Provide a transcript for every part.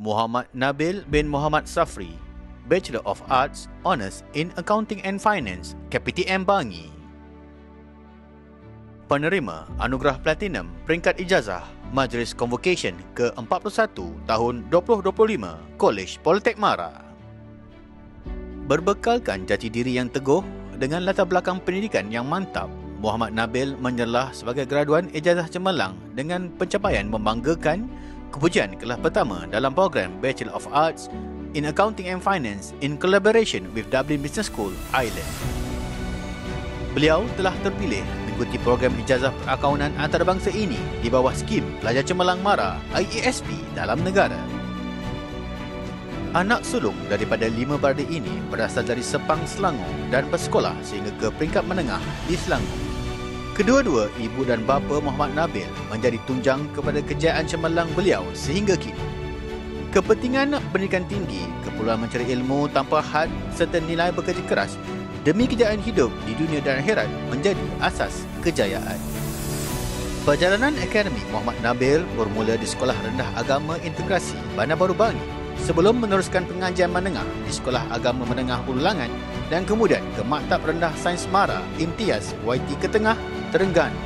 Muhammad Nabil bin Muhammad Safri, Bachelor of Arts, Honours in Accounting and Finance, KPTM Bangi. Penerima Anugerah Platinum peringkat ijazah Majlis Convocation ke-41 tahun 2025 Kolej Politek Mara. Berbekalkan jati diri yang teguh dengan latar belakang pendidikan yang mantap, Muhammad Nabil menyerlah sebagai graduan ijazah cemerlang dengan pencapaian membanggakan, kepujian kelas pertama dalam program Bachelor of Arts in Accounting and Finance in collaboration with Dublin Business School, Ireland. Beliau telah terpilih mengikuti program ijazah perakaunan antarabangsa ini di bawah skim Pelajar Cemerlang Mara IESP dalam negara. Anak sulung daripada 5 beradik ini berasal dari Sepang, Selangor dan bersekolah sehingga ke peringkat menengah di Selangor. Kedua-dua ibu dan bapa Muhammad Nabil menjadi tunjang kepada kejayaan cemerlang beliau sehingga kini. Kepentingan pendidikan tinggi, keperluan mencari ilmu tanpa had serta nilai bekerja keras demi kejayaan hidup di dunia dan akhirat menjadi asas kejayaan. Perjalanan akademik Muhammad Nabil bermula di Sekolah Rendah Agama Integrasi Bandar Baru Bangi sebelum meneruskan pengajian menengah di Sekolah Agama Menengah Ulangan dan kemudian ke Maktab Rendah Sains Mara Imtiaz YT Ketengah, Terengganu.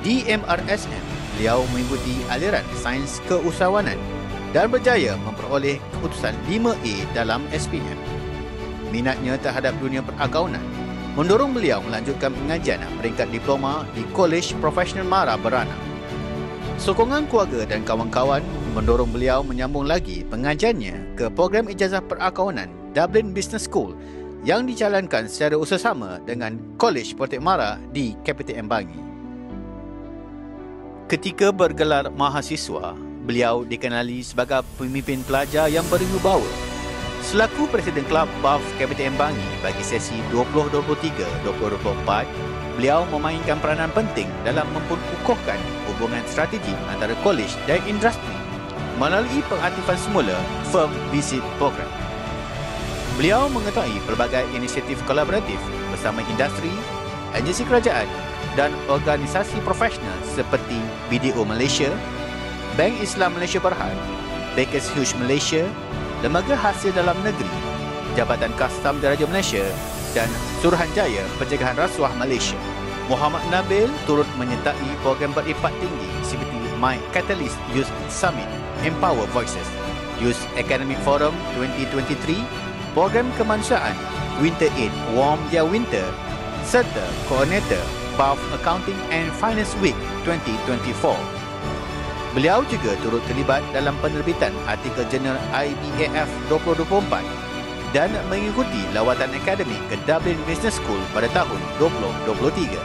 Di MRSM, beliau mengikuti aliran Sains Keusahawanan dan berjaya memperoleh keputusan 5A dalam SPM. Minatnya terhadap dunia perakaunan mendorong beliau melanjutkan pengajian peringkat diploma di Kolej Profesional Mara Berana. Sokongan keluarga dan kawan-kawan mendorong beliau menyambung lagi pengajiannya ke program ijazah perakaunan Dublin Business School yang dijalankan secara usaha-sama dengan Kolej Politek Mara di KPTM Bangi. Ketika bergelar mahasiswa, beliau dikenali sebagai pemimpin pelajar yang berwibawa. Selaku Presiden Kelab BAF KPTM Bangi bagi sesi 2023-2024, beliau memainkan peranan penting dalam memperkukuhkan hubungan strategi antara kolej dan industri melalui pengaktifan semula Firm Visit Program. Beliau mengetahui pelbagai inisiatif kolaboratif bersama industri, agensi kerajaan dan organisasi profesional seperti BDO Malaysia, Bank Islam Malaysia Berhad, Bakers Hughes Malaysia, Lembaga Hasil Dalam Negeri, Jabatan Kastam Diraja Malaysia dan Suruhanjaya Pencegahan Rasuah Malaysia. Muhammad Nabil turut menyertai program berimpak tinggi seperti My Catalyst Youth Summit, Empower Voices, Youth Academic Forum 2023, program kemanusiaan Winter Aid Warm Their Winter serta Koordinator BAF Accounting and Finance Week 2024. Beliau juga turut terlibat dalam penerbitan artikel jurnal IBAF 2024 dan mengikuti lawatan akademik ke Dublin Business School pada tahun 2023.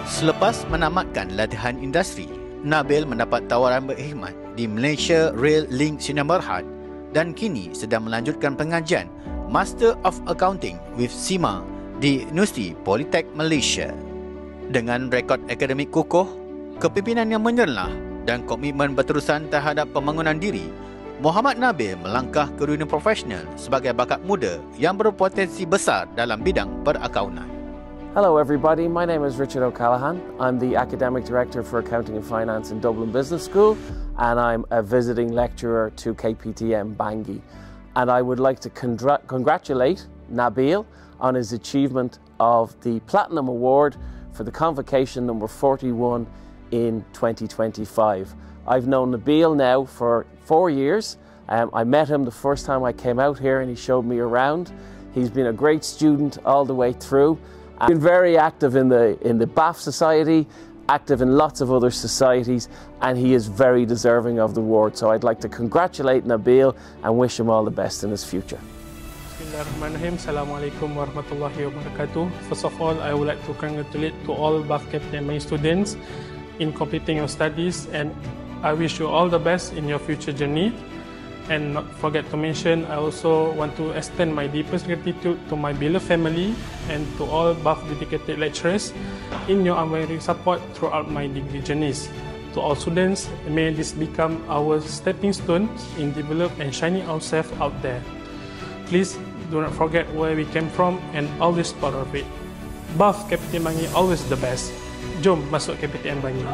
Selepas menamatkan latihan industri, Nabil mendapat tawaran berkhidmat di Malaysia Rail Link Sdn Bhd dan kini sedang melanjutkan pengajian Master of Accounting with SIMA di Universiti Politek Malaysia. Dengan rekod akademik kukuh, kepimpinan yang menyerlah dan komitmen berterusan terhadap pembangunan diri, Muhammad Nabil melangkah ke dunia profesional sebagai bakat muda yang berpotensi besar dalam bidang perakaunan. Hello everybody, my name is Richard O'Callaghan. I'm the Academic Director for Accounting and Finance in Dublin Business School and I'm a visiting lecturer to KPTM Bangi. And I would like to congratulate Nabil on his achievement of the Platinum Award for the Convocation number 41 in 2025. I've known Nabil now for 4 years. I met him the first time I came out here and he showed me around. He's been a great student all the way through. I've been very active in the BAF Society, active in lots of other societies, and he is very deserving of the award. So I'd like to congratulate Nabil and wish him all the best in his future. Bismillahirrahmanirrahim. Assalamualaikum warahmatullahi wabarakatuh. First of all, I would like to congratulate to all BAF KPTM students in completing your studies, and I wish you all the best in your future journey. And not forget to mention, I also want to extend my deepest gratitude to my beloved family and to all BAF dedicated lecturers in your unwavering support throughout my degree journeys. To all students, may this become our stepping stone in develop and shining ourselves out there. Please do not forget where we came from and always proud of it. BAF KPTM Bangi, always the best. Jom masuk KPTM Bangi.